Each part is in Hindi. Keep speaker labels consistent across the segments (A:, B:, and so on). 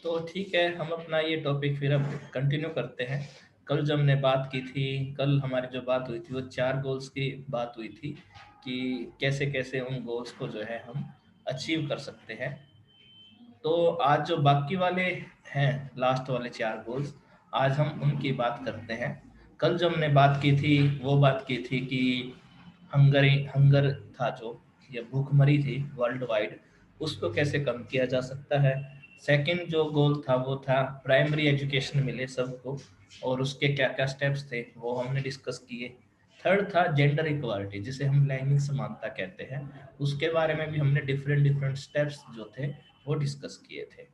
A: तो ठीक है, हम अपना ये टॉपिक फिर अब कंटिन्यू करते हैं। कल जो हमने बात की थी, कल हमारी जो बात हुई थी वो 4 गोल्स की बात हुई थी कि कैसे कैसे उन गोल्स को जो है हम अचीव कर सकते हैं। तो आज जो बाकी वाले हैं, लास्ट वाले 4 गोल्स, आज हम उनकी बात करते हैं। कल जो हमने बात की थी वो बात की थी कि हंगर था जो, या भूखमरी थी वर्ल्ड वाइड, उसको कैसे कम किया जा सकता है। सेकंड जो गोल था वो था प्राइमरी एजुकेशन मिले सबको, और उसके क्या क्या स्टेप्स थे वो हमने डिस्कस किए। थर्ड था जेंडर इक्वालिटी, जिसे हम लैंगिक समानता कहते हैं, उसके बारे में भी हमने डिफरेंट डिफरेंट स्टेप्स जो थे वो डिस्कस किए थे।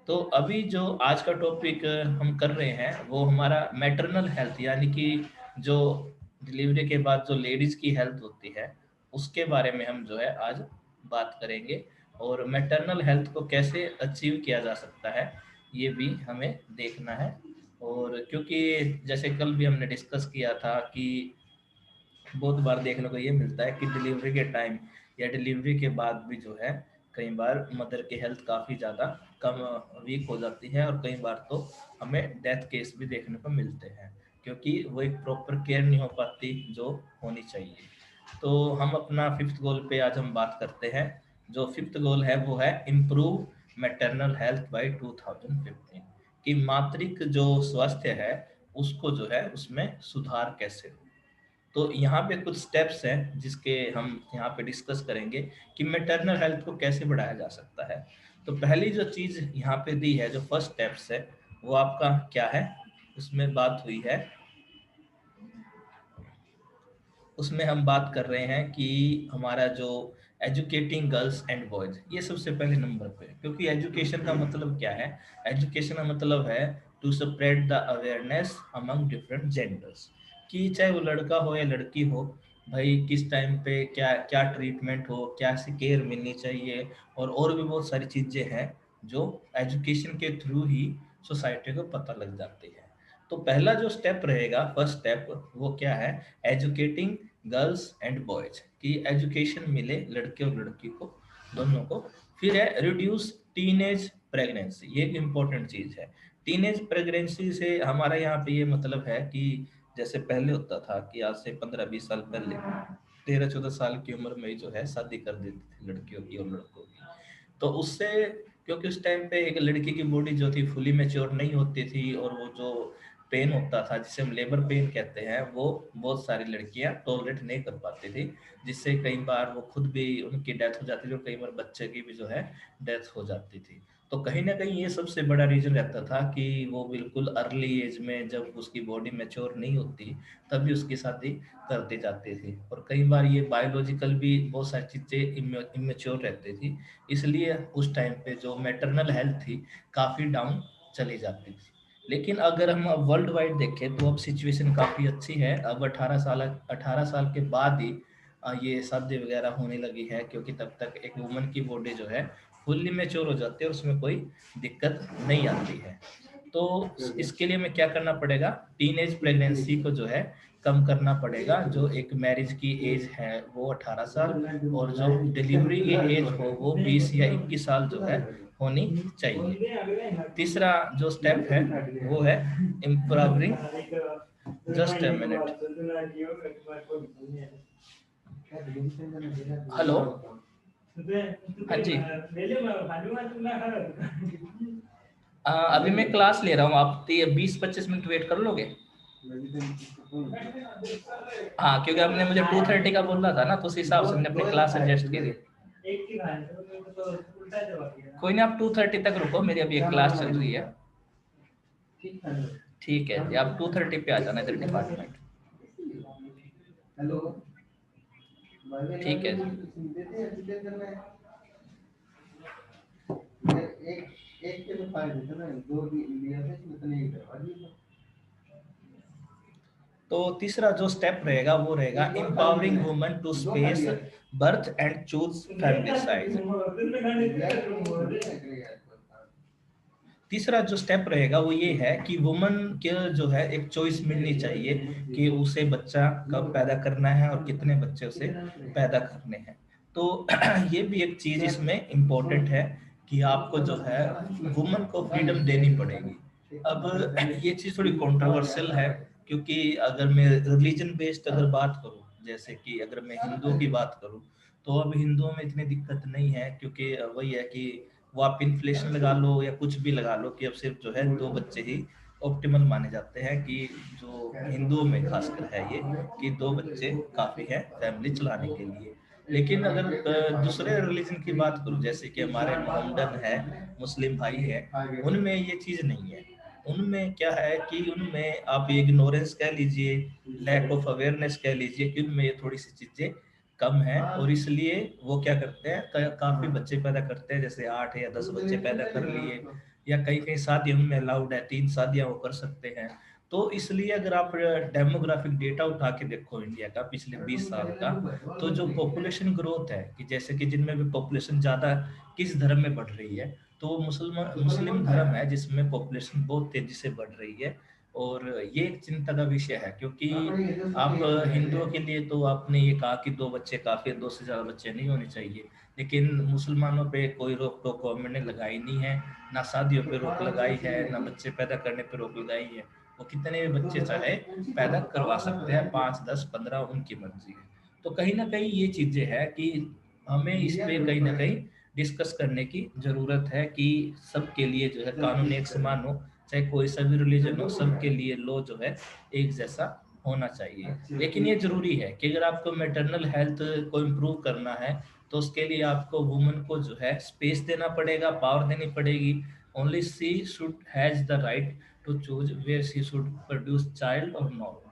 A: तो अभी जो आज का टॉपिक हम कर रहे हैं वो हमारा मैटरनल हेल्थ, यानी कि जो डिलीवरी के बाद जो लेडीज की हेल्थ होती है उसके बारे में हम जो है आज बात करेंगे। और मैटरनल हेल्थ को कैसे अचीव किया जा सकता है ये भी हमें देखना है। और क्योंकि जैसे कल भी हमने डिस्कस किया था कि बहुत बार देखने को ये मिलता है कि डिलीवरी के टाइम या डिलीवरी के बाद भी जो है कई बार मदर की हेल्थ काफ़ी ज़्यादा कम वीक हो जाती है, और कई बार तो हमें डेथ केस भी देखने को मिलते हैं, क्योंकि वो एक प्रॉपर केयर नहीं हो पाती जो होनी चाहिए। तो हम अपना फिफ्थ गोल पे आज हम बात करते हैं। जो फिफ्थ गोल है वो है इम्प्रूव मैटरनल हेल्थ बाय 2015, कि मातृक जो स्वास्थ्य है उसको जो है उसमें सुधार कैसे हो। तो यहाँ पे कुछ स्टेप्स हैं जिसके हम यहाँ पे डिस्कस करेंगे कि मैटरनल हेल्थ को कैसे बढ़ाया जा सकता है। तो पहली जो चीज़ यहाँ पे दी है, जो फर्स्ट स्टेप्स है, वो आपका क्या है, उसमें बात हुई है, उसमें हम बात कर रहे हैं कि हमारा जो एजुकेटिंग गर्ल्स एंड बॉयज, ये सबसे पहले नंबर पे है, क्योंकि एजुकेशन का मतलब क्या है, एजुकेशन का मतलब है to spread the awareness among different genders, कि चाहे वो लड़का हो या लड़की हो, भाई किस टाइम पे क्या क्या ट्रीटमेंट हो, क्या सी केयर मिलनी चाहिए, और भी बहुत सारी चीज़ें हैं जो एजुकेशन के थ्रू ही सोसाइटी को पता लग जाती है। तो पहला जो स्टेप रहेगा, फर्स्ट स्टेप, वो क्या है, एजुकेटिंग गर्ल्स एंड बॉयज, की एजुकेशन मिले लड़के और लड़की को, दोनों को। फिर है रिड्यूस टीनेज प्रेगनेंसी, ये एक इम्पोर्टेंट चीज है। टीनेज प्रेगनेंसी से हमारा यहाँ पे ये मतलब है कि जैसे पहले होता था कि आज से 15-20 साल पहले 13-14 साल की उम्र में ही जो है शादी कर देती थी लड़कियों की और लड़कों की। तो उससे, क्योंकि उस टाइम पे एक लड़की की बॉडी जो थी फुली मैच्योर नहीं होती थी, और वो जो पेन होता था जिसे हम लेबर पेन कहते हैं, वो बहुत सारी लड़कियां टॉलरेट नहीं कर पाती थी, जिससे कई बार वो खुद भी उनकी डेथ हो जाती थी, और कई बार बच्चे की भी जो है डेथ हो जाती थी। तो कहीं ना कहीं ये सबसे बड़ा रीजन रहता था कि वो बिल्कुल अर्ली एज में, जब उसकी बॉडी मैच्योर नहीं होती, तभी उसकी शादी कर दी जाती थी। और कई बार ये बायोलॉजिकल भी बहुत सारी चीज़ें इमेच्योर रहती थी, इसलिए उस टाइम पे जो मैटरनल हेल्थ थी काफ़ी डाउन चली जाती थी। लेकिन अगर हम अब वर्ल्ड वाइड देखें तो अब सिचुएशन काफ़ी अच्छी है। अब 18 साल के बाद ही ये शादी वगैरह होने लगी है, क्योंकि तब तक एक वुमन की बॉडी जो है फुल्ली मेच्योर हो जाती है और उसमें कोई दिक्कत नहीं आती है। तो इसके लिए हमें क्या करना पड़ेगा, टीनेज प्रेगनेंसी को जो है कम करना पड़ेगा। जो एक मैरिज की एज है वो 18 साल, और जो डिलीवरी की एज हो वो 20 या 21 साल जो है होनी चाहिए। तीसरा जो स्टेप है वो है improving, just a minute, hello, हाँ जी, अभी मैं क्लास ले रहा हूँ, आप 20-25 मिनट वेट कर लोगे। हाँ, क्योंकि आपने मुझे 2:30 का बोला था ना, तो उस हिसाब से मैंने अपनी क्लास एडजस्ट की थी। कोई नहीं, आप 2:30 तक रुको, मेरी अभी एक क्लास चल रही है। ठीक है जी, आप 2:30 पे आ जाना इधर डिपार्टमेंट। ठीक है जी। तो तीसरा जो स्टेप रहेगा वो रहेगा empowering women to space birth and choose family size. तीसरा जो स्टेप रहेगा वो ये है कि वुमन के जो है एक चॉइस मिलनी चाहिए कि उसे बच्चा कब पैदा करना है और कितने बच्चे उसे पैदा करने हैं। तो ये भी एक चीज इसमें इम्पोर्टेंट है कि आपको जो है वुमन को फ्रीडम देनी पड़ेगी। अब ये चीज़ थोड़ी कंट्रोवर्शियल है, क्योंकि अगर मैं रिलीजन बेस्ड अगर बात करूँ, जैसे कि अगर मैं हिंदुओं की बात करूँ, तो अब हिंदुओं में इतनी दिक्कत नहीं है, क्योंकि वही है कि वो आप इन्फ्लेशन लगा लो या कुछ भी लगा लो, कि अब सिर्फ जो है 2 बच्चे ही ऑप्टिमल माने जाते हैं, कि जो हिंदुओं में खासकर है ये, कि 2 बच्चे काफ़ी हैं फैमिली चलाने के लिए। लेकिन अगर दूसरे रिलीजन की बात करूँ, जैसे कि हमारे मोहम्मडन है, मुस्लिम भाई है, उनमें ये चीज़ नहीं है। उनमें क्या है कि उनमें आप इग्नोरेंस कह लीजिए, लैक ऑफ अवेयरनेस कह लीजिए, कि उनमें ये थोड़ी सी चीज़ें कम है, और इसलिए वो क्या करते हैं, काफ़ी बच्चे पैदा करते हैं, जैसे 8 या 10 बच्चे पैदा कर लिए, या कहीं कहीं शादी उनमें अलाउड है, 3 शादियां वो कर सकते हैं। तो इसलिए अगर आप डेमोग्राफिक डेटा उठा के देखो इंडिया का पिछले 20 साल का, तो जो पॉपुलेशन ग्रोथ है, कि जैसे कि जिनमें भी पॉपुलेशन ज़्यादा किस धर्म में बढ़ रही है, तो वो मुसलमान मुस्लिम धर्म है जिसमें पॉपुलेशन बहुत तेजी से बढ़ रही है। और ये एक चिंता का विषय है, क्योंकि आप हिंदुओं के लिए तो आपने ये कहा कि 2 बच्चे काफ़ी है, 2 से ज़्यादा बच्चे नहीं होने चाहिए, लेकिन मुसलमानों पे कोई रोक टोक गवर्नमेंट ने लगाई नहीं है, ना शादियों पे रोक लगाई है, ना बच्चे पैदा करने पे रोक लगाई है। वो कितने भी बच्चे चाहे पैदा करवा सकते हैं, 5 10 15 उनकी मर्जी है। तो कहीं ना कहीं ये चीजें हैं कि हमें इस पे कहीं ना कहीं डिस्कस करने की जरूरत है, कि सबके लिए जो है कानून एक समान हो, चाहे कोई सा भी रिलीजन हो, सबके लिए लॉ जो है एक जैसा होना चाहिए। लेकिन ये जरूरी है कि अगर आपको मैटरनल हेल्थ को इम्प्रूव करना है, तो उसके लिए आपको वुमन को जो है स्पेस देना पड़ेगा, पावर देनी पड़ेगी। Only she should has the right to choose where she should produce child और नॉट,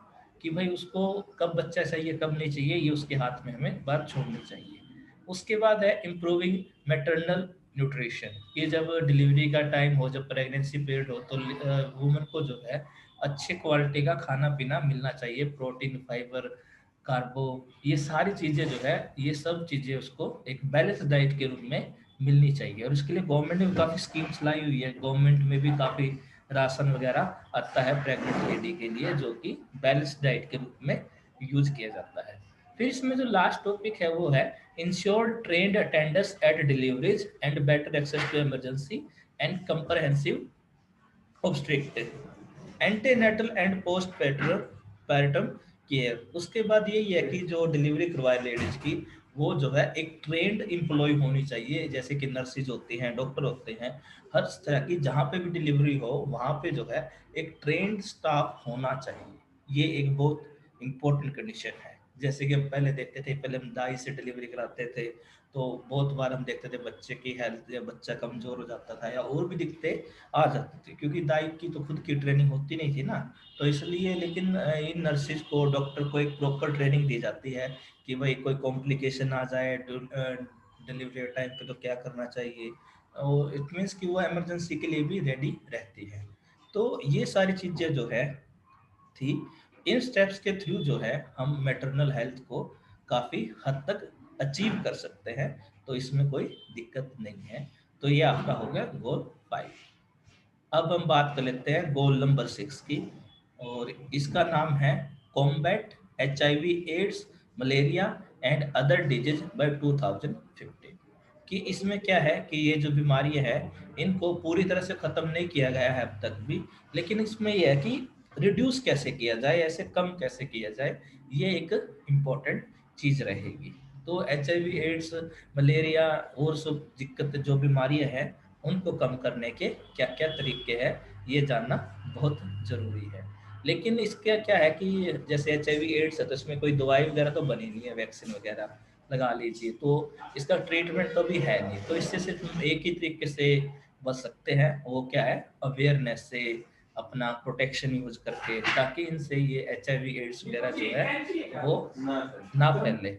A: कि भाई उसको कब बच्चा चाहिए कब नहीं चाहिए, ये उसके हाथ में हमें बात छोड़नी चाहिए। उसके बाद है इम्प्रूविंग मैटरनल न्यूट्रिशन, कि जब डिलीवरी का टाइम हो, जब प्रेगनेंसी पीरियड हो, तो वुमन को जो है अच्छे क्वालिटी का खाना पीना मिलना चाहिए, प्रोटीन फाइबर कार्बो, ये सारी चीज़ें जो है, ये सब चीज़ें उसको एक बैलेंस डाइट के रूप में मिलनी चाहिए। और इसके लिए गवर्नमेंट ने भी काफ़ी स्कीम्स लाई हुई है, गवर्नमेंट में भी काफ़ी राशन वगैरह आता है प्रेग्नेंट लेडी के लिए, जो कि बैलेंस डाइट के रूप में यूज किया जाता है। फिर इसमें जो लास्ट टॉपिक है वो है ensure trained attendance at deliveries and better access to emergency and comprehensive obstetric antenatal and postpartum care. उसके बाद यही है कि जो डिलीवरी करवाए लेडीज की, वो जो है एक ट्रेंड एम्प्लॉय होनी चाहिए, जैसे कि नर्सिज होती हैं, डॉक्टर होते हैं, हर तरह की जहाँ पे भी डिलीवरी हो वहाँ पे जो है एक ट्रेंड स्टाफ होना चाहिए। ये एक बहुत इंपॉर्टेंट कंडीशन है। जैसे कि हम पहले देखते थे, पहले हम दाई से डिलीवरी कराते थे, तो बहुत बार हम देखते थे बच्चे की हेल्थ या बच्चा कमजोर हो जाता था, या और भी दिक्कतें आ जाती थी, क्योंकि दाई की तो खुद की ट्रेनिंग होती नहीं थी ना। तो इसलिए लेकिन इन नर्सिस को, डॉक्टर को एक प्रॉपर ट्रेनिंग दी जाती है, कि भाई कोई कॉम्प्लिकेशन आ जाए डिलीवरी टाइम पे तो क्या करना चाहिए, और इट मीन्स कि वो इमरजेंसी के लिए भी रेडी रहती है। तो ये सारी चीज़ें जो है थी, इन स्टेप्स के थ्रू जो है हम मैटरनल हेल्थ को काफ़ी हद तक अचीव कर सकते हैं। तो इसमें कोई दिक्कत नहीं है। तो ये आपका हो गया गोल 5। अब हम बात कर लेते हैं गोल नंबर 6 की, और इसका नाम है combat HIV AIDS malaria and other diseases by 2015। कि इसमें क्या है कि ये जो बीमारियां हैं, इनको पूरी तरह से ख़त्म नहीं किया गया है अब तक भी, लेकिन इसमें यह है कि रिड्यूस कैसे किया जाए, ऐसे कम कैसे किया जाए, ये एक इम्पोर्टेंट चीज़ रहेगी। तो HIV एड्स मलेरिया और सब दिक्कत जो बीमारियां हैं, उनको कम करने के क्या क्या तरीके हैं, ये जानना बहुत ज़रूरी है। लेकिन इसका क्या है कि जैसे HIV एड्स है, तो इसमें कोई दवाई वगैरह तो बनी नहीं है, वैक्सीन वगैरह लगा लीजिए, तो इसका ट्रीटमेंट तो भी है नहीं। तो इससे सिर्फ हम एक ही तरीके से बच सकते हैं, वो क्या है, अवेयरनेस से, अपना प्रोटेक्शन यूज करके, ताकि इनसे ये HIV एड्स वगैरह जो है वो ना फैले।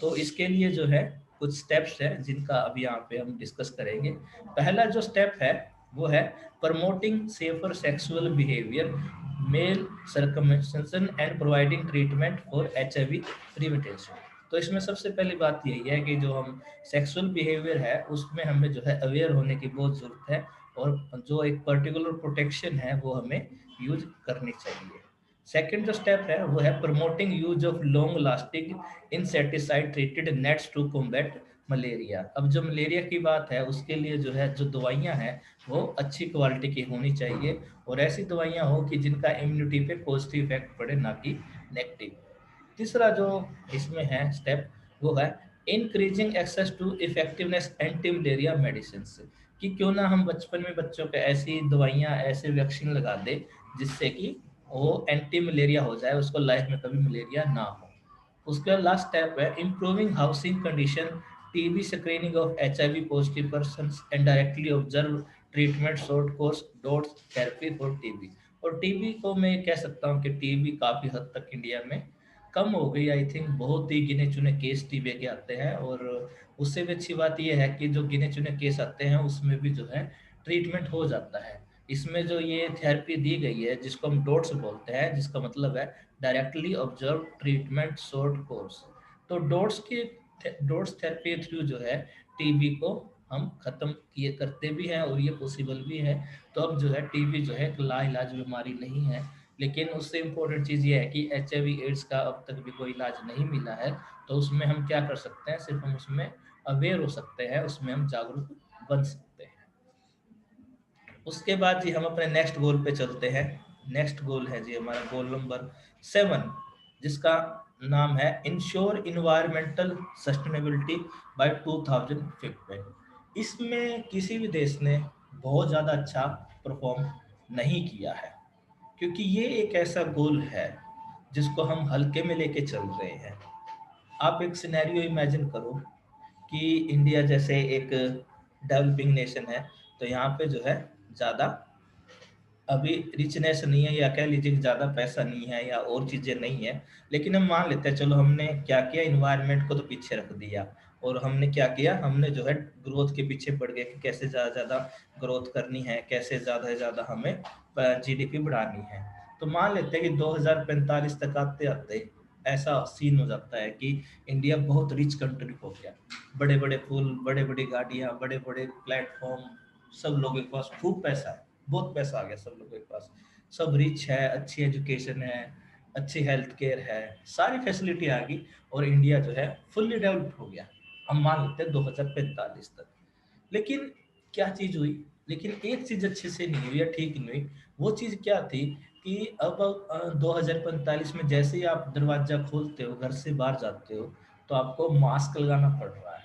A: तो इसके लिए जो है कुछ स्टेप्स है जिनका अभी यहाँ पे हम डिस्कस करेंगे। पहला जो स्टेप है वो है promoting safer sexual behaviour, male circumcision and providing treatment for HIV prevention. तो इसमें सबसे पहली बात यही है कि जो हम सेक्सुअल बिहेवियर है उसमें हमें जो है अवेयर होने की बहुत ज़रूरत है, और जो एक पर्टिकुलर प्रोटेक्शन है वो हमें यूज करनी चाहिए। सेकंड जो स्टेप है वो है promoting use of long lasting insecticide treated nets to combat malaria. अब जो मलेरिया की बात है उसके लिए जो है जो दवाइयाँ हैं वो अच्छी क्वालिटी की होनी चाहिए, और ऐसी दवाइयाँ हो कि जिनका इम्यूनिटी पे पॉजिटिव इफेक्ट पड़े, ना कि नेगेटिव। तीसरा जो इसमें है स्टेप, वो है increasing access to effectiveness anti malaria medicine, कि क्यों ना हम बचपन में बच्चों को ऐसी दवाइयाँ ऐसे वैक्सीन लगा दे जिससे कि वो एंटी मलेरिया हो जाए, उसको लाइफ में कभी मलेरिया ना हो। उसके बाद लास्ट स्टेप है improving housing condition, TB screening of HIV positive person and directly observe treatment short course dots therapy for TB. और टीबी को मैं कह सकता हूँ कि टीबी काफ़ी हद तक इंडिया में कम हो गई। आई थिंक बहुत ही गिने चुने केस टीबी के आते हैं, और उससे भी अच्छी बात यह है कि जो गिने चुने केस आते हैं उसमें भी जो है ट्रीटमेंट हो जाता है। इसमें जो ये थेरेपी दी गई है जिसको हम डोट्स बोलते हैं, जिसका मतलब है directly observe treatment short course, तो डोट्स थेरेपी थ्रू जो है टीबी को हम खत्म किए करते भी हैं, और ये पॉसिबल भी है। तो अब जो है टीबी जो है एक लाइलाज बीमारी नहीं है। लेकिन उससे इम्पोर्टेंट चीज़ ये है कि एचआईवी एड्स का अब तक भी कोई इलाज नहीं मिला है। तो उसमें हम क्या कर सकते हैं, सिर्फ हम उसमें अवेयर हो सकते हैं, उसमें हम जागरूक बन सकते हैं। उसके बाद जी हम अपने नेक्स्ट गोल पे चलते हैं। नेक्स्ट गोल है जी हमारा गोल नंबर 7, जिसका नाम है इंश्योर इन्वायरमेंटल सस्टेनेबिलिटी बाय 2050। इसमें किसी भी देश ने बहुत ज़्यादा अच्छा परफॉर्म नहीं किया है, क्योंकि ये एक ऐसा गोल है जिसको हम हल्के में लेके चल रहे हैं। आप एक सिनेरियो इमेजिन करो कि इंडिया जैसे एक डेवलपिंग नेशन है, तो यहाँ पे जो है ज़्यादा अभी रिचनेस नहीं है, या कह लीजिए कि ज़्यादा पैसा नहीं है या और चीज़ें नहीं है। लेकिन हम मान लेते हैं, चलो हमने क्या किया, इन्वायरमेंट को तो पीछे रख दिया, और हमने क्या किया, हमने जो है ग्रोथ के पीछे पड़ गए कि कैसे ज़्यादा ज़्यादा ग्रोथ करनी है, कैसे ज़्यादा से ज़्यादा हमें जीडीपी बढ़ानी है। तो मान लेते हैं कि 2045 तक आते आते ऐसा सीन हो जाता है कि इंडिया बहुत रिच कंट्री हो गया। बड़े बड़े पुल, बड़े बड़ी गाड़ियाँ, बड़े बड़े प्लेटफॉर्म, सब लोगों के पास खूब पैसा है, बहुत पैसा आ गया सब लोगों के पास, सब रिच है, अच्छी एजुकेशन है, अच्छी हेल्थ केयर है, सारी फैसिलिटी आ गई, और इंडिया जो है फुल्ली डेवलप्ड हो गया। हम मान लेते हैं 2045 तक। लेकिन क्या चीज़ हुई, लेकिन एक चीज़ अच्छे से नहीं हुई या ठीक नहीं हुई। वो चीज़ क्या थी कि अब 2045 में जैसे ही आप दरवाज़ा खोलते हो, घर से बाहर जाते हो, तो आपको मास्क लगाना पड़ रहा है।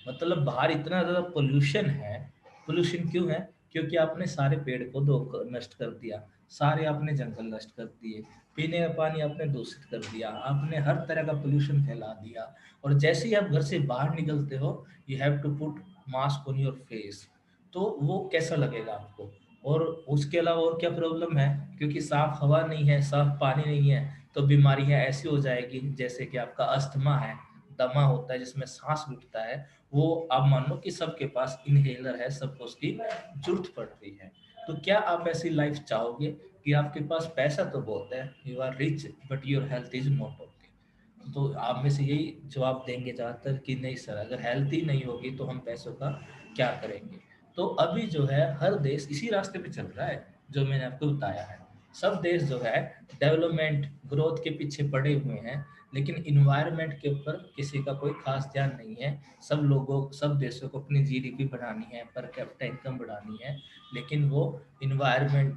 A: मतलब बाहर इतना ज़्यादा पोल्यूशन है। पोल्यूशन क्यों है? क्योंकि आपने सारे पेड़ को दो नष्ट कर दिया, सारे आपने जंगल नष्ट कर दिए, पीने का पानी आपने दूषित कर दिया, आपने हर तरह का पोल्यूशन फैला दिया। और जैसे ही आप घर से बाहर निकलते हो, you have to put mask on your face. तो वो कैसा लगेगा आपको? और उसके अलावा और क्या प्रॉब्लम है, क्योंकि साफ हवा नहीं है, साफ पानी नहीं है, तो बीमारियां ऐसी हो जाएगी जैसे कि आपका अस्थमा है, दमा होता है जिसमें सांस रुकता है, वो आप मान लो कि सबके पास इनहेलर है, सबको उसकी जरूरत पड़ रही है। तो क्या आप ऐसी लाइफ चाहोगे कि आपके पास पैसा तो बहुत है, you are rich but your health is not okay? तो आप में से यही जवाब देंगे ज़्यादातर कि नहीं सर, अगर हेल्थ ही नहीं होगी तो हम पैसों का क्या करेंगे। तो अभी जो है हर देश इसी रास्ते पे चल रहा है जो मैंने आपको बताया है। सब देश जो है डेवलपमेंट ग्रोथ के पीछे पड़े हुए हैं, लेकिन इन्वायरमेंट के ऊपर किसी का कोई खास ध्यान नहीं है। सब देशों को अपनी जीडीपी बढ़ानी है, पर कैपिटा इनकम बढ़ानी है, लेकिन वो इन्वायरमेंट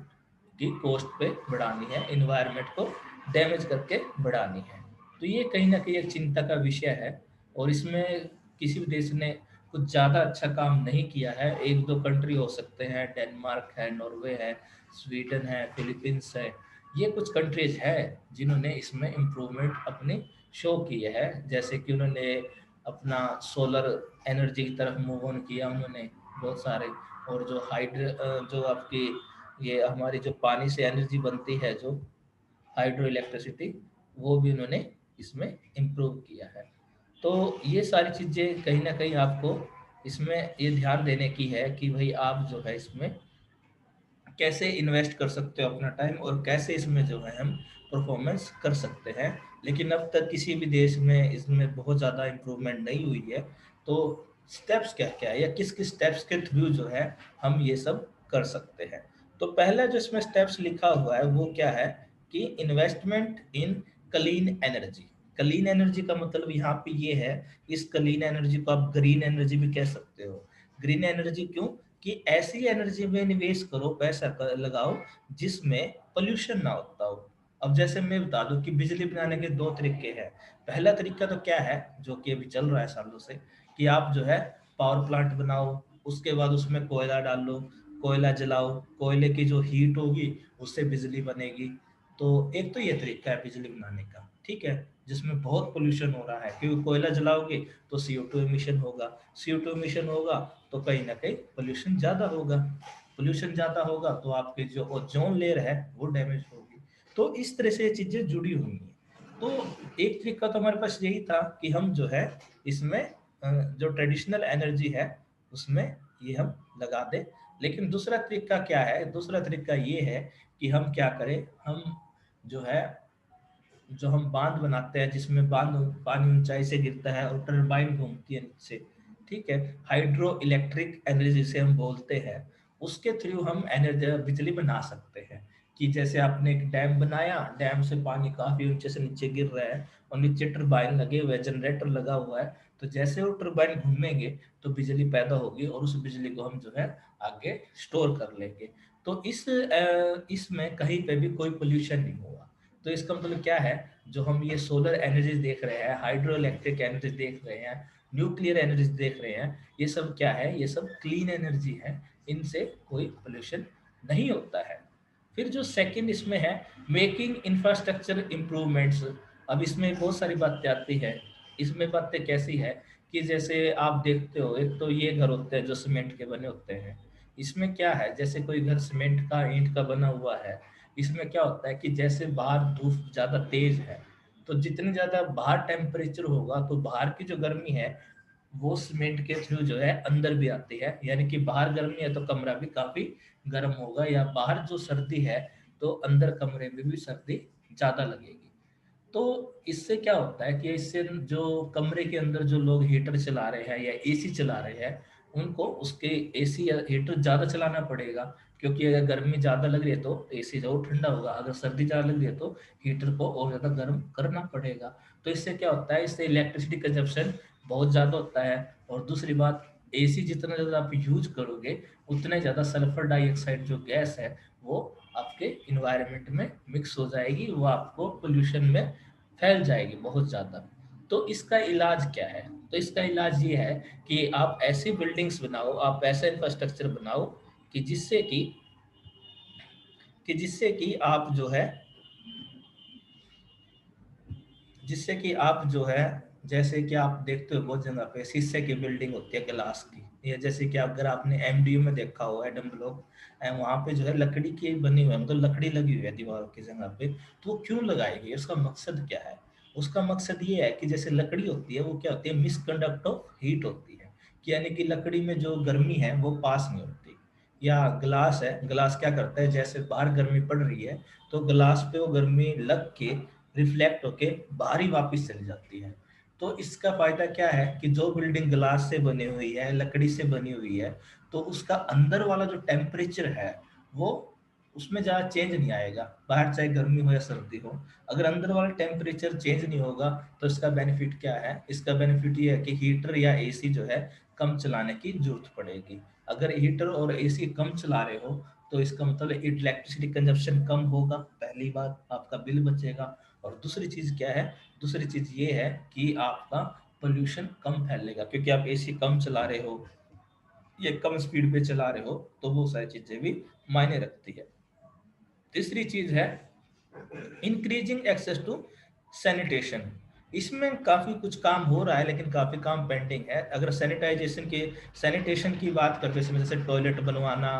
A: की कॉस्ट पे बढ़ानी है, इन्वायरमेंट को डैमेज करके बढ़ानी है। तो ये कहीं न कहीं एक चिंता का विषय है, और इसमें किसी भी देश ने कुछ ज़्यादा अच्छा काम नहीं किया है। 1-2 कंट्री हो सकते हैं, डेनमार्क है, नॉर्वे है, स्वीडन है, फिलीपींस है। ये कुछ कंट्रीज़ हैं जिन्होंने इसमें इम्प्रूवमेंट अपनी शो की है। जैसे कि उन्होंने अपना सोलर एनर्जी की तरफ मूव ऑन किया उन्होंने बहुत सारे, और जो आपकी ये हमारी जो पानी से एनर्जी बनती है, जो हाइड्रो इलेक्ट्रिसिटी, वो भी उन्होंने इसमें इम्प्रूव किया है। तो ये सारी चीज़ें कहीं न कहीं आपको इसमें ये ध्यान देने की है कि भई आप जो है इसमें कैसे इन्वेस्ट कर सकते हो अपना टाइम, और कैसे इसमें जो है हम परफॉर्मेंस कर सकते हैं। लेकिन अब तक किसी भी देश में इसमें बहुत ज़्यादा इम्प्रूवमेंट नहीं हुई है। तो स्टेप्स क्या-क्या है, या किस-किस स्टेप्स के थ्रू जो है हम ये सब कर सकते हैं। तो पहला जो इसमें स्टेप्स लिखा हुआ है वो क्या है कि investment in clean energy. Clean energy का मतलब यहाँ पे ये है, इस क्लीन एनर्जी को आप ग्रीन एनर्जी भी कह सकते हो। ग्रीन एनर्जी क्यों? कि ऐसी एनर्जी में निवेश करो, पैसा लगाओ जिसमें पोल्यूशन ना होता हो। अब जैसे मैं बता दूं कि बिजली बनाने के दो तरीके हैं। पहला तरीका तो क्या है, जो कि अभी चल रहा है सालों से, कि आप जो है पावर प्लांट बनाओ, उसके बाद उसमें कोयला डाल लो, कोयला जलाओ, कोयले की जो हीट होगी उससे बिजली बनेगी। तो एक तो ये तरीका है बिजली बनाने का, ठीक है, जिसमें बहुत पोल्यूशन हो रहा है, क्योंकि कोयला जलाओगे तो CO2 एमिशन होगा, CO2 एमिशन होगा तो कहीं ना कहीं पोल्यूशन ज़्यादा होगा, पोल्यूशन ज़्यादा होगा तो आपकी जो ओजोन लेयर है वो डैमेज होगी। तो इस तरह से ये चीज़ें जुड़ी हुई हैं। तो एक तरीका तो हमारे पास यही था कि हम जो है इसमें जो ट्रेडिशनल एनर्जी है उसमें ये हम लगा दें। लेकिन दूसरा तरीका क्या है? दूसरा तरीका ये है कि हम क्या करें, हम जो है, जो हम बांध बनाते हैं जिसमें बांध पानी ऊंचाई से गिरता है और टरबाइन घूमती है नीचे, ठीक है, हाइड्रो इलेक्ट्रिक एनर्जी जिसे हम बोलते हैं, उसके थ्रू हम एनर्जी बिजली बना सकते हैं। कि जैसे आपने एक डैम बनाया, डैम से पानी काफी ऊंचे से नीचे गिर रहा है और नीचे टरबाइन लगे हुए हैं, जनरेटर लगा हुआ है, तो जैसे वो टरबाइन घूमेंगे तो बिजली पैदा होगी और उस बिजली को हम जो है आगे स्टोर कर लेंगे। तो इसमें कहीं पे भी कोई पोल्यूशन नहीं होगा। तो इसका मतलब क्या है, जो हम ये सोलर एनर्जी देख रहे हैं, हाइड्रो इलेक्ट्रिक एनर्जी देख रहे हैं, न्यूक्लियर एनर्जी देख रहे हैं, ये सब क्या है, ये सब क्लीन एनर्जी है, इनसे कोई पोल्यूशन नहीं होता है। फिर जो सेकंड इसमें है, मेकिंग इंफ्रास्ट्रक्चर इम्प्रूवमेंट्स। अब इसमें बहुत सारी बातें आती है। इसमें बातें कैसी है कि जैसे आप देखते हो, एक तो ये घर होते हैं जो सीमेंट के बने होते हैं। इसमें क्या है, जैसे कोई घर सीमेंट का ईंट का बना हुआ है, इसमें क्या होता है कि जैसे बाहर धूप ज़्यादा तेज है, तो जितनी ज़्यादा बाहर टेम्परेचर होगा तो बाहर की जो गर्मी है वो सीमेंट के थ्रू जो है अंदर भी आती है। यानी कि बाहर गर्मी है तो कमरा भी काफ़ी गर्म होगा, या बाहर जो सर्दी है तो अंदर कमरे में भी सर्दी ज़्यादा लगेगी। तो इससे क्या होता है कि इससे जो कमरे के अंदर जो लोग हीटर चला रहे हैं या एसी चला रहे हैं, उनको उसके एसी या हीटर ज़्यादा चलाना पड़ेगा, क्योंकि अगर गर्मी ज़्यादा लग रही है तो एसी जो ठंडा होगा, अगर सर्दी ज़्यादा लग रही है तो हीटर को और ज़्यादा गर्म करना पड़ेगा। तो इससे क्या होता है, इससे इलेक्ट्रिसिटी कंजप्शन बहुत ज़्यादा होता है। और दूसरी बात, एसी जितना ज़्यादा आप यूज करोगे उतना ही ज़्यादा सल्फर डाइऑक्साइड जो गैस है वो आपके इन्वायरमेंट में मिक्स हो जाएगी, वो आपको पोल्यूशन में फैल जाएगी बहुत ज़्यादा। तो इसका इलाज क्या है? तो इसका इलाज ये है कि आप ऐसी बिल्डिंग्स बनाओ, आप ऐसा इंफ्रास्ट्रक्चर बनाओ कि जिससे कि आप जो है, जिससे कि आप जो है, जैसे कि आप देखते हो बहुत जगह पे शीशे की बिल्डिंग होती है ग्लास की, या जैसे कि अगर आपने MDU में देखा हो, एडम ब्लॉक, वहाँ पे जो है लकड़ी की बनी हुई है, मतलब लकड़ी लगी हुई है दीवार की जगह पे। तो वो क्यों लगाई गई है, उसका मकसद क्या है? उसका मकसद ये है कि जैसे लकड़ी होती है वो क्या होती है, मिसकंडक्ट ऑफ हीट होती है, कि यानी कि लकड़ी में जो गर्मी है वो पास नहीं होती। या ग्लास है, ग्लास क्या करता है, जैसे बाहर गर्मी पड़ रही है तो ग्लास पे वो गर्मी लग के रिफ्लेक्ट होके बाहर ही वापस चली जाती है। तो इसका फायदा क्या है कि जो बिल्डिंग ग्लास से बनी हुई है, लकड़ी से बनी हुई है, तो उसका अंदर वाला जो टेम्परेचर है वो, उसमें ज़्यादा चेंज नहीं आएगा, बाहर चाहे गर्मी हो या सर्दी हो। अगर अंदर वाला टेम्परेचर चेंज नहीं होगा तो इसका बेनिफिट क्या है? इसका बेनिफिट ये है कि हीटर या एसी जो है कम चलाने की जरूरत पड़ेगी। अगर हीटर और एसी कम चला रहे हो तो इसका मतलब इलेक्ट्रिसिटी कंजप्शन कम होगा, पहली बात आपका बिल बचेगा। और दूसरी चीज़ क्या है? दूसरी चीज़ ये है कि आपका पोल्यूशन कम फैलेगा, क्योंकि आप एसी कम चला रहे हो, ये कम स्पीड पे चला रहे हो, तो वो सारी चीज़ें भी मायने रखती है। तीसरी चीज़ है इंक्रीजिंग एक्सेस टू सैनिटेशन। इसमें काफ़ी कुछ काम हो रहा है लेकिन काफ़ी काम पेंडिंग है। अगर सैनिटेशन की बात करते हैं, इसमें जैसे टॉयलेट बनवाना,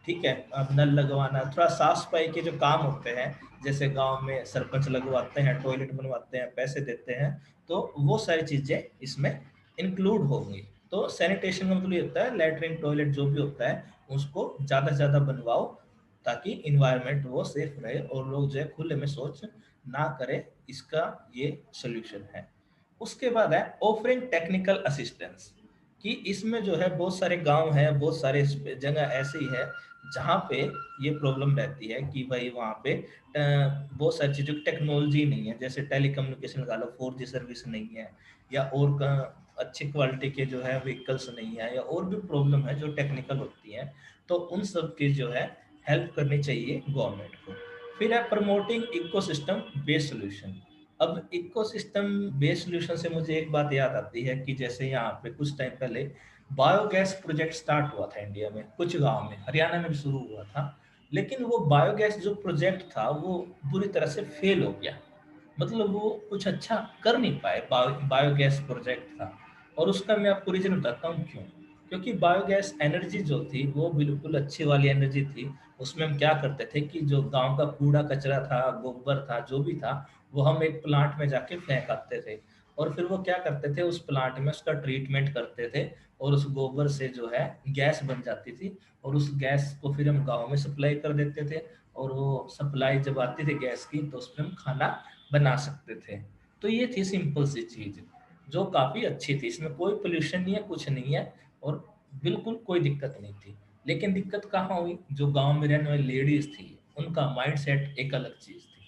A: ठीक है, अब नल लगवाना, थोड़ा साफ सफाई के जो काम होते हैं, जैसे गांव में सरपंच लगवाते हैं, टॉयलेट बनवाते हैं, पैसे देते हैं, तो वो सारी चीज़ें इसमें इंक्लूड होंगी। तो सैनिटेशन का मतलब ये होता है लेटरिन टॉयलेट जो भी होता है उसको ज़्यादा से ज़्यादा बनवाओ, ताकि इन्वायरमेंट वो सेफ रहे और लोग जो है खुले में शौच ना करें। इसका ये सोल्यूशन है। उसके बाद है ऑफरिंग टेक्निकल असिस्टेंस, कि इसमें जो है बहुत सारे गांव हैं, बहुत सारे जगह ऐसी है जहाँ पे ये प्रॉब्लम रहती है कि भाई वहाँ पे बहुत सारी चीज़ों की टेक्नोलॉजी नहीं है, जैसे टेलीकम्युनिकेशन लगा लो, 4G सर्विस नहीं है, या और अच्छी क्वालिटी के जो है व्हीकल्स नहीं है, या और भी प्रॉब्लम है जो टेक्निकल होती है। तो उन सब की जो है हेल्प करनी चाहिए गवर्नमेंट को। फिर है प्रमोटिंग इकोसिस्टम बेस्ड सोल्यूशन। अब इकोसिस्टम बेस्ड सोल्यूशन से मुझे एक बात याद आती है कि जैसे यहाँ पे कुछ टाइम पहले बायोगैस प्रोजेक्ट स्टार्ट हुआ था इंडिया में, कुछ गांव में, हरियाणा में भी शुरू हुआ था। लेकिन वो बायोगैस जो प्रोजेक्ट था वो बुरी तरह से फेल हो गया। मतलब वो कुछ अच्छा कर नहीं पाए, बायोगैस प्रोजेक्ट था। और उसका मैं आपको रीजन बताता हूँ क्यों। क्योंकि बायोगैस एनर्जी जो थी वो बिल्कुल अच्छी वाली एनर्जी थी। उसमें हम क्या करते थे कि जो गांव का कूड़ा कचरा था, गोबर था, जो भी था, वो हम एक प्लांट में जाके फेंक आते थे। और फिर वो क्या करते थे, उस प्लांट में उसका ट्रीटमेंट करते थे, और उस गोबर से जो है गैस बन जाती थी। और उस गैस को फिर हम गाँव में सप्लाई कर देते थे। और वो सप्लाई जब आती थी गैस की तो उसमें हम खाना बना सकते थे। तो ये थी सिंपल सी चीज़ जो काफ़ी अच्छी थी, इसमें कोई पोल्यूशन नहीं है, कुछ नहीं है, और बिल्कुल कोई दिक्कत नहीं थी। लेकिन दिक्कत कहाँ हुई, जो गांव में रहने वाली लेडीज थी उनका माइंडसेट एक अलग चीज़ थी।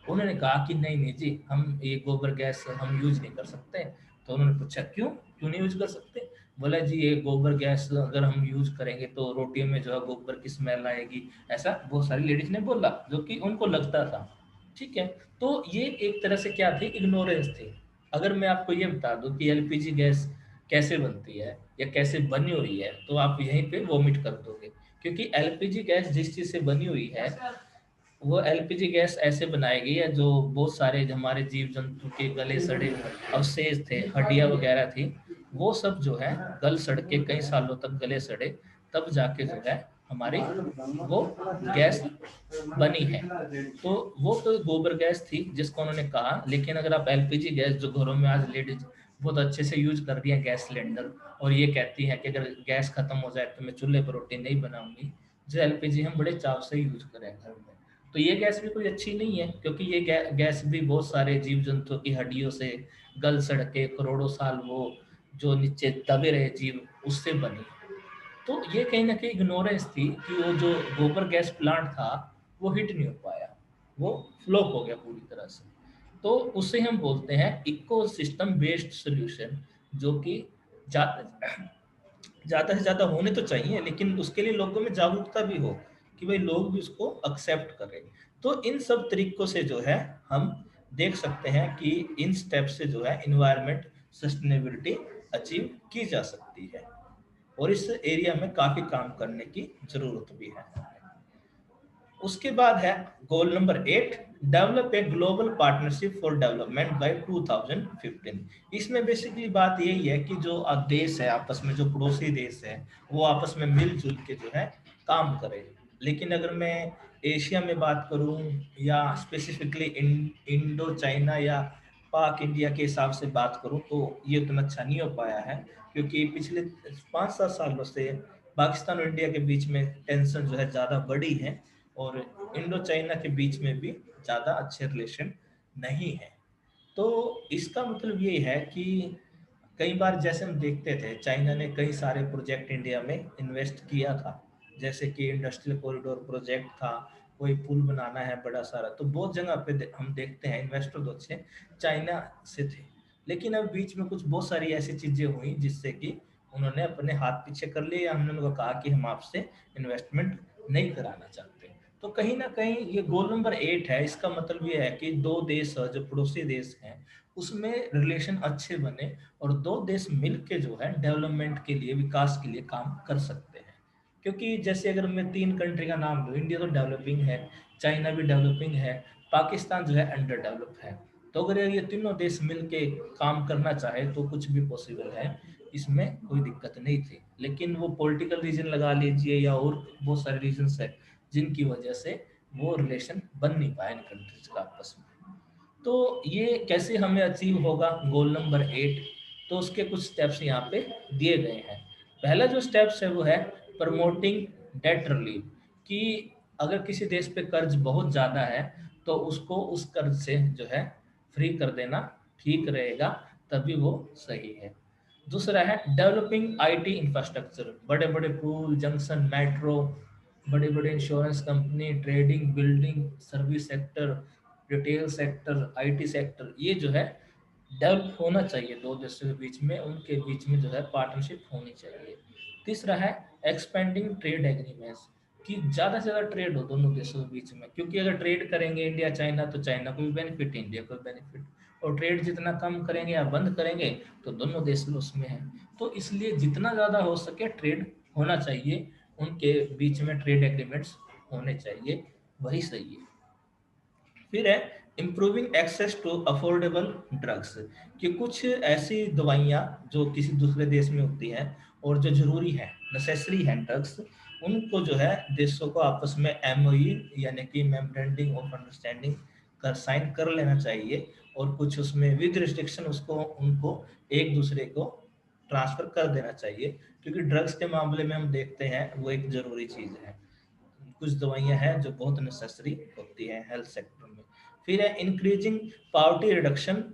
A: उन्होंने कहा कि नहीं नहीं जी, हम ये गोबर गैस हम यूज नहीं कर सकते। तो उन्होंने पूछा क्यों, क्यों नहीं यूज कर सकते? बोला जी ये गोबर गैस अगर हम यूज करेंगे तो रोटियों में जो है गोबर की स्मेल आएगी। ऐसा बहुत सारी लेडीज ने बोला जो कि उनको लगता था। ठीक है। तो ये एक तरह से क्या थी, इग्नोरेंस थी। अगर मैं आपको ये बता दूं कि एलपीजी गैस कैसे बनती है या कैसे बनी हुई है, तो आप यहीं पे वोमिट कर दोगे। क्योंकि एलपीजी गैस जिस चीज से बनी हुई है, वो एलपीजी गैस ऐसे बनाई गई है, जो बहुत सारे हमारे जीव जंतु के गले सड़े अवशेष थे, हड्डियां वगैरह थी, वो सब जो है गल सड़ के कई सालों तक गले सड़े, तब जाके जो है हमारी वो गैस बनी है। तो वो तो गोबर गैस थी जिसको उन्होंने कहा। लेकिन अगर आप एलपीजी गैस जो घरों में आज लेडीज बहुत अच्छे से यूज कर रही है गैस सिलेंडर, और ये कहती है कि अगर गैस खत्म हो जाए तो मैं चूल्हे पर रोटी नहीं बनाऊंगी, जो एलपीजी हम बड़े चाव से यूज करें घर में, तो ये गैस भी कोई अच्छी नहीं है। क्योंकि ये गैस भी बहुत सारे जीव जंतुओं की हड्डियों से गल सड़ के करोड़ों साल वो जो नीचे दबे रहे जीव उससे बनी। तो ये कहीं ना कहीं इग्नोरेंस थी कि वो जो गोबर गैस प्लांट था वो हिट नहीं हो पाया, वो फ्लॉप हो गया पूरी तरह से। तो उसे हम बोलते हैं इको सिस्टम बेस्ड सोल्यूशन, जो कि ज़्यादा से ज़्यादा होने तो चाहिए, लेकिन उसके लिए लोगों में जागरूकता भी हो कि भाई लोग भी उसको एक्सेप्ट करें। तो इन सब तरीकों से जो है हम देख सकते हैं कि इन स्टेप से जो है इन्वायरमेंट सस्टेनेबिलिटी अचीव की जा सकती है। और इस एरिया में काफ़ी काम करने की ज़रूरत भी है। उसके बाद है goal number 8, develop a global partnership for development bye 2015। इसमें बेसिकली बात यही है कि जो देश है आपस में, जो पड़ोसी देश है, वो आपस में मिलजुल के जो है काम करे। लेकिन अगर मैं एशिया में बात करूं या स्पेसिफिकली इंडो चाइना या पाक इंडिया के हिसाब से बात करूं, तो ये उतना अच्छा नहीं हो पाया है। क्योंकि पिछले 5-7 सालों से पाकिस्तान और इंडिया के बीच में टेंशन जो है ज़्यादा बढ़ी है, और इंडो चाइना के बीच में भी ज़्यादा अच्छे रिलेशन नहीं है। तो इसका मतलब ये है कि कई बार जैसे हम देखते थे, चाइना ने कई सारे प्रोजेक्ट इंडिया में इन्वेस्ट किया था। जैसे कि इंडस्ट्रियल कॉरिडोर प्रोजेक्ट था, कोई पुल बनाना है बड़ा सारा, तो बहुत जगह पे हम देखते हैं इन्वेस्टर तो अच्छे चाइना से थे। लेकिन अब बीच में कुछ बहुत सारी ऐसी चीजें हुई जिससे कि उन्होंने अपने हाथ पीछे कर लिए, या हमने उनको कहा कि हम आपसे इन्वेस्टमेंट नहीं कराना चाहते। तो कहीं ना कहीं ये गोल नंबर 8 है, इसका मतलब ये है कि दो देश जो पड़ोसी देश हैं उसमें रिलेशन अच्छे बने, और दो देश मिलके जो है डेवलपमेंट के लिए, विकास के लिए काम कर सकते हैं। क्योंकि जैसे अगर मैं 3 कंट्री का नाम लूँ, इंडिया तो डेवलपिंग है, चाइना भी डेवलपिंग है, पाकिस्तान जो है अंडर डेवलप है। तो अगर ये तीनों देश मिलके काम करना चाहे तो कुछ भी पॉसिबल है, इसमें कोई दिक्कत नहीं थी। लेकिन वो पॉलिटिकल रीजन लगा लीजिए या और बहुत सारे रीजंस है जिनकी वजह से वो रिलेशन बन नहीं पाया इन कंट्रीज का आपस में। तो ये कैसे हमें अचीव होगा गोल नंबर 8? तो उसके कुछ स्टेप्स यहाँ पे दिए गए हैं। पहला जो स्टेप्स है वो है प्रमोटिंग डेट रिलीफ, कि अगर किसी देश पे कर्ज बहुत ज़्यादा है तो उसको उस कर्ज से जो है फ्री कर देना ठीक रहेगा, तभी वो सही है। दूसरा है डेवलपिंग आईटी इंफ्रास्ट्रक्चर, बड़े बड़े पुल, जंक्शन, मेट्रो, बड़े बड़े insurance company, trading, building, service sector, retail sector, IT sector, ये जो है डेवलप होना चाहिए दो देशों के बीच में, उनके बीच में जो है पार्टनरशिप होनी चाहिए। तीसरा है एक्सपेंडिंग ट्रेड एग्रीमेंट्स, कि ज़्यादा से ज़्यादा ट्रेड हो दोनों देशों के बीच में, क्योंकि अगर ट्रेड करेंगे इंडिया चाइना तो चाइना को भी बेनिफिट, इंडिया को भी बेनिफिट, और ट्रेड जितना कम करेंगे या बंद करेंगे तो दोनों देश में उसमें है। तो इसलिए जितना ज़्यादा हो सके ट्रेड होना चाहिए, उनके बीच में ट्रेड एग्रीमेंट्स होने चाहिए, वही सही है। फिर है improving access to affordable drugs, कि कुछ ऐसी दवाइयाँ जो किसी दूसरे देश में होती हैं और जो ज़रूरी है, नेसेसरी हैं ड्रग्स, उनको जो है देशों को आपस में एमओयू यानी कि मेमोरेंडम ऑफ अंडरस्टैंडिंग कर साइन कर लेना चाहिए, और कुछ उसमें विद रिस्ट्रिक्शन उसको उनको एक दूसरे को ट्रांसफर कर देना चाहिए, क्योंकि ड्रग्स के मामले में हम देखते हैं वो एक ज़रूरी चीज़ है। कुछ दवाइयाँ हैं जो बहुत नेसेसरी होती हैं हेल्थ सेक्टर में। फिर है इंक्रीजिंग पावर्टी रिडक्शन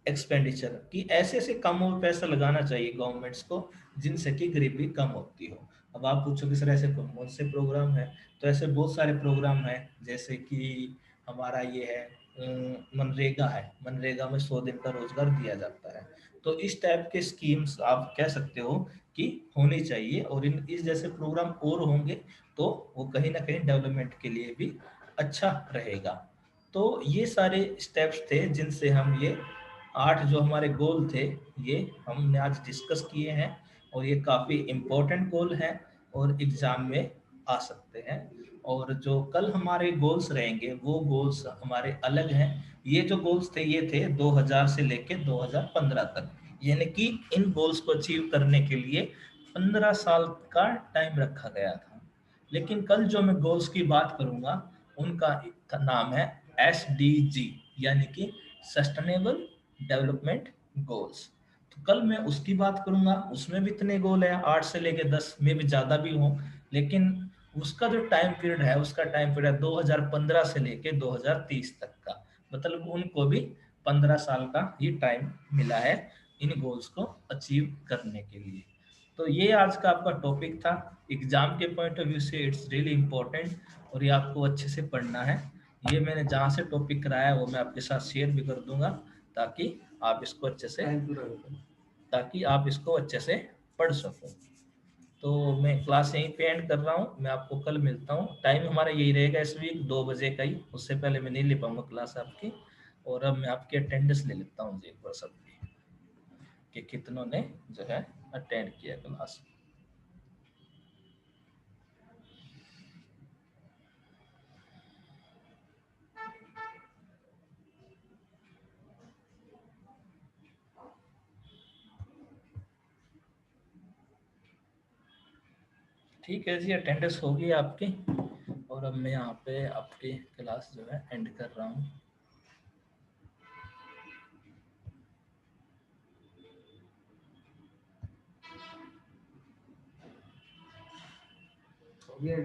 A: एक्सपेंडिचर, कि ऐसे ऐसे कामों में पैसा लगाना चाहिए गवर्नमेंट्स को जिनसे कि गरीबी कम होती हो। अब आप पूछोगे सर ऐसे कौन कौन से प्रोग्राम है, तो ऐसे बहुत सारे प्रोग्राम हैं, जैसे कि हमारा ये है मनरेगा है, मनरेगा में 100 दिन का रोजगार दिया जाता है। तो इस टाइप के स्कीम्स आप कह सकते हो कि होनी चाहिए, और इन इस जैसे प्रोग्राम और होंगे तो वो कहीं ना कहीं डेवलपमेंट के लिए भी अच्छा रहेगा। तो ये सारे स्टेप्स थे जिनसे हम ये 8 जो हमारे गोल थे, ये हमने आज डिस्कस किए हैं, और ये काफ़ी इम्पोर्टेंट गोल हैं और एग्ज़ाम में आ सकते हैं। और जो कल हमारे गोल्स रहेंगे वो गोल्स हमारे अलग हैं। ये जो गोल्स थे ये थे 2000 से लेके 2015 तक, यानी कि इन गोल्स को अचीव करने के लिए 15 साल का टाइम रखा गया था। लेकिन कल जो मैं गोल्स की बात करूंगा उनका नाम है SDG, यानी कि सस्टेनेबल डेवलपमेंट गोल्स। तो कल मैं उसकी बात करूंगा, उसमें भी इतने गोल है 8 से लेके 10 में भी ज़्यादा भी हों, लेकिन उसका जो टाइम पीरियड है उसका टाइम पीरियड है 2015 से लेके 2030 तक का, मतलब उनको भी 15 साल का ये टाइम मिला है इन गोल्स को अचीव करने के लिए। तो ये आज का आपका टॉपिक था। एग्जाम के पॉइंट ऑफ व्यू से इट्स रियली इम्पोर्टेंट, और ये आपको अच्छे से पढ़ना है। ये मैंने जहाँ से टॉपिक कराया है वो मैं आपके साथ शेयर भी कर दूंगा, ताकि आप इसको अच्छे से ताकि आप इसको अच्छे से पढ़ सको। तो मैं क्लास यहीं पे एंड कर रहा हूँ, मैं आपको कल मिलता हूँ। टाइम हमारा यही रहेगा इस वीक 2 बजे का ही, उससे पहले मैं नहीं ले पाऊंगा क्लास आपकी। और अब मैं आपकी अटेंडेंस ले लेता हूँ जी एक बार सबकी, कि कितनों ने जो है अटेंड किया क्लास। ठीक है जी, अटेंडेंस होगी आपकी, और अब मैं यहाँ पे आपकी क्लास जो है एंड कर रहा हूँ।
B: हो गया